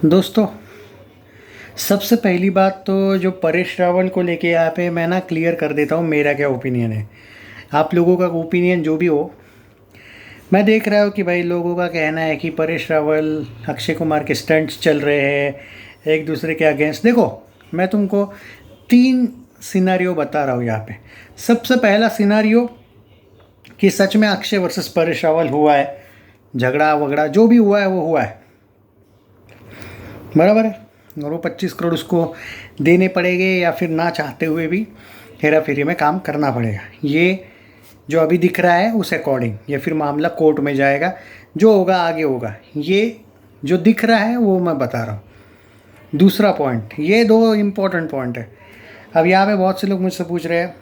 दोस्तों, सबसे पहली बात तो जो परेश रावल को लेके यहाँ पे मैं ना क्लियर कर देता हूँ मेरा क्या ओपिनियन है। आप लोगों का ओपिनियन जो भी हो, मैं देख रहा हूँ कि भाई लोगों का कहना है कि परेश रावल अक्षय कुमार के स्टंट्स चल रहे हैं एक दूसरे के अगेंस्ट। देखो, मैं तुमको 3 सिनारियो बता रहा हूँ यहाँ पे। सबसे पहला सिनारियो कि सच में अक्षय वर्सेस परेश रावल हुआ है, झगड़ा वगड़ा जो भी हुआ है वो हुआ है, बराबर है, और वो 25 करोड़ उसको देने पड़ेंगे या फिर ना चाहते हुए भी हेरा फेरी में काम करना पड़ेगा। ये जो अभी दिख रहा है उस अकॉर्डिंग, या फिर मामला कोर्ट में जाएगा, जो होगा आगे होगा। ये जो दिख रहा है वो मैं बता रहा हूँ। दूसरा पॉइंट, ये 2 इम्पोर्टेंट पॉइंट है। अब यहाँ पे बहुत से लोग मुझसे पूछ रहे हैं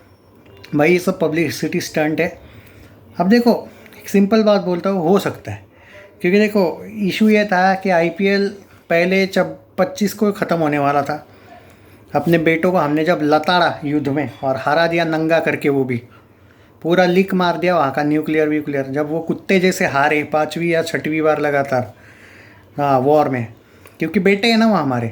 भाई ये सब पब्लिसिटी स्टंट है। अब देखो, एक सिंपल बात बोलता हूँ, हो सकता है, क्योंकि देखो इशू ये था कि आईपीएल पहले जब 25 को ख़त्म होने वाला था, अपने बेटों को हमने जब लताड़ा युद्ध में और हरा दिया नंगा करके, वो भी पूरा लीक मार दिया वहाँ का न्यूक्लियर व्यूक्लियर, जब वो कुत्ते जैसे हारे 5वीं या 6वीं बार लगातार वॉर में, क्योंकि बेटे हैं ना वो हमारे।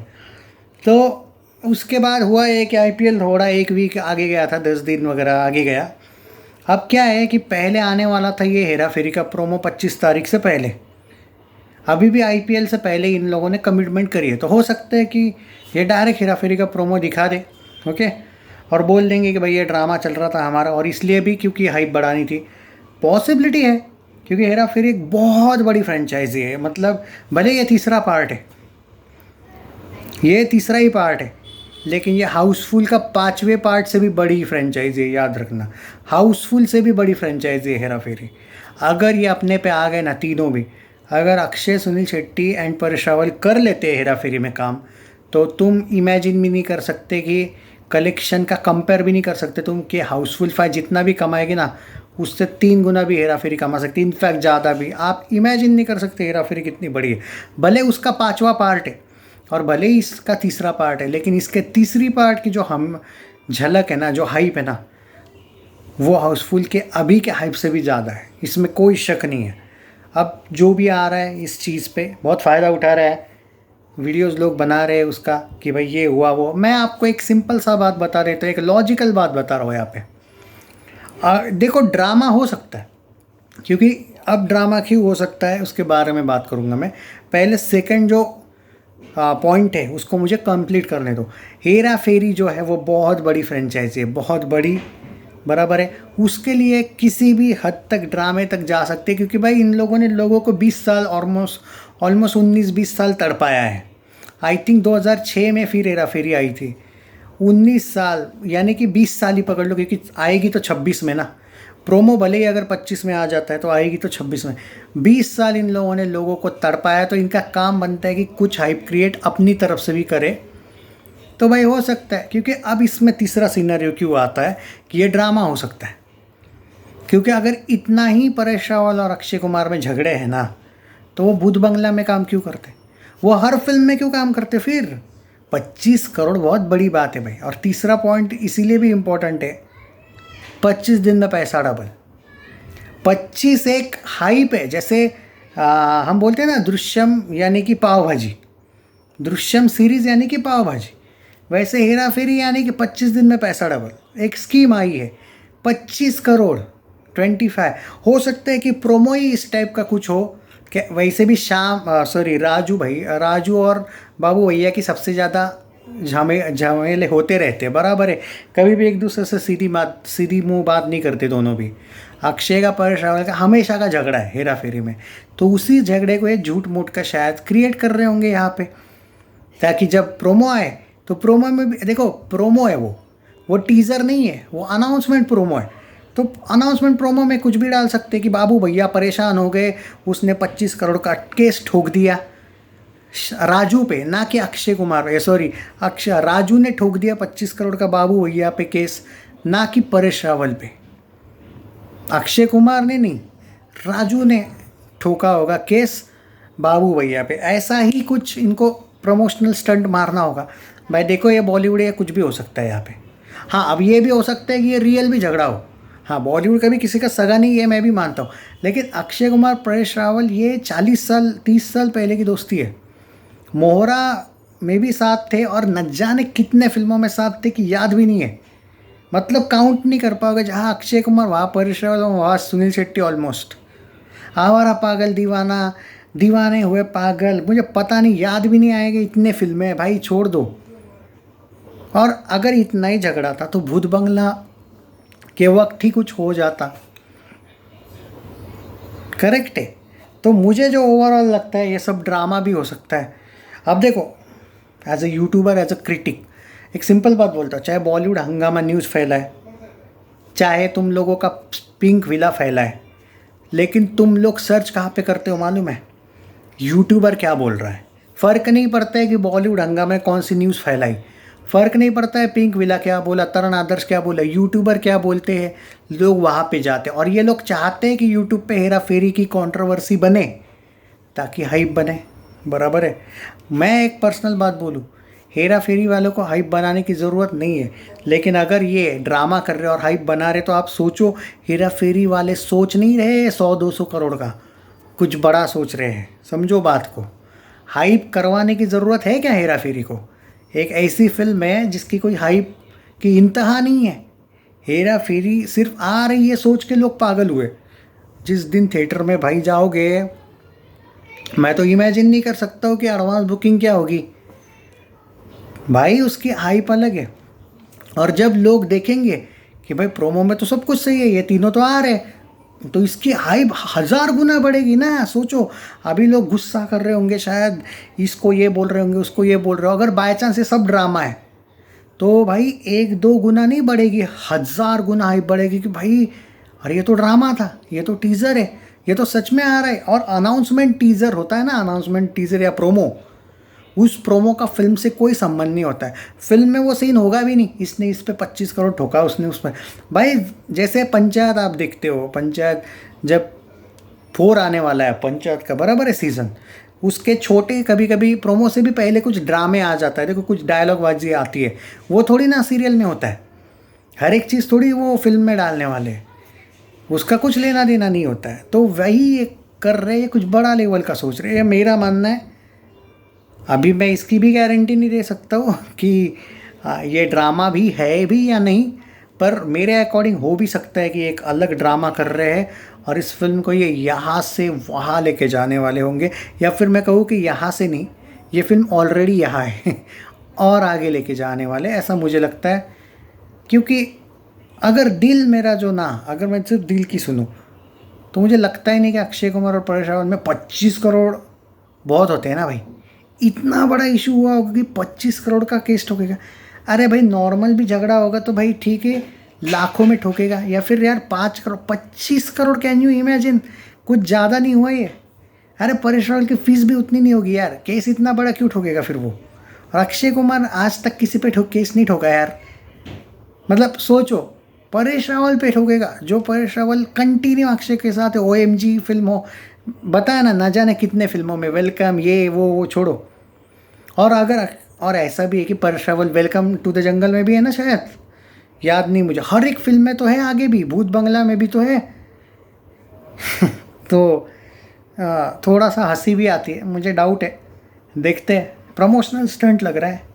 तो उसके बाद हुआ है कि आईपीएल थोड़ा 1 वीक आगे गया था, 10 दिन वगैरह आगे गया। अब क्या है कि पहले आने वाला था ये हेरा फेरी का प्रोमो 25 तारीख से पहले। अभी भी आईपीएल से पहले इन लोगों ने कमिटमेंट करी है, तो हो सकता है कि ये डायरेक्ट हेरा फेरी का प्रोमो दिखा दे, ओके, और बोल देंगे कि भाई ये ड्रामा चल रहा था हमारा, और इसलिए भी क्योंकि हाइप बढ़ानी थी। पॉसिबिलिटी है, क्योंकि हेरा फेरी एक बहुत बड़ी फ्रेंचाइजी है। मतलब भले ये तीसरा पार्ट है, ये तीसरा ही पार्ट है, लेकिन ये हाउसफुल का 5वें पार्ट से भी बड़ी फ्रेंचाइजी है, याद रखना। हाउसफुल से भी बड़ी फ्रेंचाइजी है हेरा फेरी। अगर ये अपने पे आ गए ना तीनों भी, अगर अक्षय, सुनील शेट्टी एंड परेश रावल कर लेते हैं हेरा फेरी में काम, तो तुम इमेजिन भी नहीं कर सकते कि कलेक्शन का कंपेयर भी नहीं कर सकते तुम कि हाउसफुल 5 जितना भी कमाएगी ना, उससे 3 गुना भी हेरा फेरी कमा सकती है, इनफैक्ट ज़्यादा भी। आप इमेजिन नहीं कर सकते हेरा फेरी कितनी बड़ी है। भले उसका 5वां पार्ट है और भले ही इसका तीसरा पार्ट है, लेकिन इसके तीसरी पार्ट की जो हम झलक है ना, जो हाइप है ना, वो हाउसफुल के अभी के हाइप से भी ज़्यादा है, इसमें कोई शक नहीं है। अब जो भी आ रहा है इस चीज़ पे बहुत फ़ायदा उठा रहा है, वीडियोस लोग बना रहे हैं उसका कि भाई ये हुआ वो। मैं आपको एक सिंपल सा बात बता देता हूँ, एक लॉजिकल बात बता रहा हूँ यहाँ पे। देखो, ड्रामा हो सकता है, क्योंकि अब ड्रामा क्यों हो सकता है उसके बारे में बात करूँगा मैं। पहले सेकंड जो पॉइंट है उसको मुझे कंप्लीट करने दो। हेरा फेरी जो है वो बहुत बड़ी फ्रेंचाइजी है, बहुत बड़ी, बराबर है। उसके लिए किसी भी हद तक ड्रामे तक जा सकते हैं, क्योंकि भाई इन लोगों ने लोगों को 20 साल ऑलमोस्ट 19-20 साल तड़पाया है। आई थिंक 2006 में फिर हेरा फेरी आई थी। 19 साल यानी कि 20 साल ही पकड़ लो, क्योंकि आएगी तो 26 में ना। प्रोमो भले ही अगर 25 में आ जाता है तो आएगी तो 26 में। 20 साल इन लोगों ने लोगों को तड़पाया, तो इनका काम बनता है कि कुछ हाइप क्रिएट अपनी तरफ से भी करे। तो भाई हो सकता है, क्योंकि अब इसमें तीसरा सिनेरियो क्यों आता है कि ये ड्रामा हो सकता है, क्योंकि अगर इतना ही परेश रावल और अक्षय कुमार में झगड़े हैं ना, तो वो भूत बंगला में काम क्यों करते, वो हर फिल्म में क्यों काम करते फिर। 25 करोड़ बहुत बड़ी बात है भाई। और तीसरा पॉइंट इसीलिए भी इम्पोर्टेंट है, 25 दिन में पैसा डबल। 25 एक हाइप है, जैसे हम बोलते हैं ना दृश्यम यानी कि पाव भाजी, दृश्यम सीरीज यानी कि पाव भाजी, वैसे हेरा फेरी यानी कि 25 दिन में पैसा डबल। एक स्कीम आई है 25 करोड़ 25। हो सकता है कि प्रोमो ही इस टाइप का कुछ हो कि वैसे भी राजू और बाबू भैया की सबसे ज़्यादा झमेले होते रहते हैं, बराबर है। कभी भी एक दूसरे से सीधी मुंह बात नहीं करते दोनों भी। अक्षय का परेश रावल का हमेशा का झगड़ा है हेरा फेरी में, तो उसी झगड़े को ये झूठ मूठ का शायद क्रिएट कर रहे होंगे यहाँ पे, ताकि जब प्रोमो आए तो प्रोमो में भी देखो, प्रोमो है वो टीज़र नहीं है, वो अनाउंसमेंट प्रोमो है। तो अनाउंसमेंट प्रोमो में कुछ भी डाल सकते हैं कि बाबू भैया परेशान हो गए, उसने 25 करोड़ का केस ठोक दिया राजू पे, ना कि अक्षय कुमार पे, सॉरी राजू ने ठोक दिया 25 करोड़ का बाबू भैया पे केस, ना कि परेश रावल पे। अक्षय कुमार ने नहीं, राजू ने ठोका होगा केस बाबू भैया पे। ऐसा ही कुछ इनको प्रमोशनल स्टंट मारना होगा। भाई देखो, ये बॉलीवुड या कुछ भी हो सकता है यहाँ पे। हाँ, अब ये भी हो सकता है कि ये रियल भी झगड़ा हो। हाँ, बॉलीवुड का भी किसी का सगा नहीं है, मैं भी मानता हूँ, लेकिन अक्षय कुमार परेश रावल ये 40 साल 30 साल पहले की दोस्ती है, मोहरा में भी साथ थे और न जाने कितने फिल्मों में साथ थे कि याद भी नहीं है, मतलब काउंट नहीं कर पाओगे। जहाँ अक्षय कुमार वहाँ परेश रावल वहाँ सुनील शेट्टी ऑलमोस्ट। आवारा पागल दीवाना, दीवाने हुए पागल, मुझे पता नहीं, याद भी नहीं आएगा, इतने फिल्में हैं भाई, छोड़ दो। और अगर इतना ही झगड़ा था तो भूत बंगला के वक्त ही कुछ हो जाता, करेक्ट है। तो मुझे जो ओवरऑल लगता है ये सब ड्रामा भी हो सकता है। अब देखो, as a YouTuber, as a critic, एक सिंपल बात बोलता हूँ, चाहे बॉलीवुड हंगामा न्यूज़ फैलाए, चाहे तुम लोगों का पिंक विला फैलाए, लेकिन तुम लोग सर्च कहाँ पे करते हो मालूम है? यूट्यूबर क्या बोल रहा है। फ़र्क नहीं पड़ता है कि बॉलीवुड हंगामा में कौन सी न्यूज़ फैलाई, फ़र्क नहीं पड़ता है पिंक विला क्या बोला, तरण आदर्श क्या बोला, यूट्यूबर क्या बोलते हैं, लोग वहाँ पे जाते हैं। और ये लोग चाहते हैं कि यूट्यूब पे हेरा फेरी की कंट्रोवर्सी बने ताकि हाइप बने, बराबर है। मैं एक पर्सनल बात बोलूँ, हेरा फेरी वालों को हाइप बनाने की ज़रूरत नहीं है, लेकिन अगर ये ड्रामा कर रहे और हाइप बना रहे तो आप सोचो, हेरा फेरी वाले सोच नहीं रहे 100-200 करोड़ का, कुछ बड़ा सोच रहे हैं, समझो बात को। हाइप करवाने की ज़रूरत है क्या हेरा फेरी को? एक ऐसी फिल्म है जिसकी कोई हाइप की इंतहा नहीं है। हेरा फेरी सिर्फ आ रही है सोच के लोग पागल हुए। जिस दिन थिएटर में भाई जाओगे, मैं तो इमेजिन नहीं कर सकता हूँ कि एडवांस बुकिंग क्या होगी भाई, उसकी हाइप अलग है। और जब लोग देखेंगे कि भाई प्रोमो में तो सब कुछ सही है, ये तीनों तो आ रहे, तो इसकी हाइप 1000 गुना बढ़ेगी ना। सोचो, अभी लोग गुस्सा कर रहे होंगे शायद, इसको ये बोल रहे होंगे, उसको ये बोल रहे हो, अगर बाय चांस ये सब ड्रामा है तो भाई 1-2 गुना नहीं बढ़ेगी, 1000 गुना हाइप बढ़ेगी कि भाई अरे ये तो ड्रामा था, ये तो टीज़र है, ये तो सच में आ रहा है। और अनाउंसमेंट टीज़र होता है ना, अनाउंसमेंट टीज़र या प्रोमो, उस प्रोमो का फिल्म से कोई संबंध नहीं होता है। फिल्म में वो सीन होगा भी नहीं, इसने इस पे 25 करोड़ ठोका, उसने उस पर। भाई जैसे पंचायत आप देखते हो, पंचायत जब 4 आने वाला है पंचायत का, बराबर है सीज़न, उसके छोटे कभी कभी प्रोमो से भी पहले कुछ ड्रामे आ जाता है, देखो कुछ डायलॉग बाजी आती है, वो थोड़ी ना सीरियल में होता है। हर एक चीज़ थोड़ी वो फिल्म में डालने वाले हैं, उसका कुछ लेना देना नहीं होता है। तो वही एक कर रहे हैं, कुछ बड़ा लेवल का सोच रहे हैं, मेरा मानना है। अभी मैं इसकी भी गारंटी नहीं दे सकता हूँ कि ये ड्रामा भी है भी या नहीं, पर मेरे अकॉर्डिंग हो भी सकता है कि एक अलग ड्रामा कर रहे हैं और इस फिल्म को ये यहाँ से वहाँ लेके जाने वाले होंगे। या फिर मैं कहूँ कि यहाँ से नहीं, ये फिल्म ऑलरेडी यहाँ है और आगे लेके जाने वाले, ऐसा मुझे लगता है। क्योंकि अगर दिल मेरा जो ना, अगर मैं सिर्फ दिल की सुनूँ तो मुझे लगता ही नहीं कि अक्षय कुमार और परेश रावल में 25 करोड़ बहुत होते हैं ना भाई। इतना बड़ा इशू हुआ होगा कि 25 करोड़ का केस ठोकेगा। अरे भाई नॉर्मल भी झगड़ा होगा तो भाई ठीक है, लाखों में ठोकेगा, या फिर यार 5 crore, 25 crore, can you imagine? कुछ ज़्यादा नहीं हुआ ये। अरे परेश रावल की फीस भी उतनी नहीं होगी यार, केस इतना बड़ा क्यों ठोकेगा फिर वो? और अक्षय कुमार आज तक किसी पे केस नहीं ठोका यार, मतलब सोचो, परेश रावल पे ठोकेगा, जो परेश रावल कंटिन्यू अक्षय के साथ है, OMG फिल्म हो, बताया ना जाने कितने फिल्मों में, वेलकम, ये वो छोड़ो। और अगर, और ऐसा भी है कि Paresh Rawal welcome to the jungle में भी है ना शायद, याद नहीं मुझे, हर एक फिल्म में तो है, आगे भी भूत बंगला में भी तो है तो थोड़ा सा हंसी भी आती है, मुझे डाउट है, देखते हैं, प्रमोशनल स्टंट लग रहा है।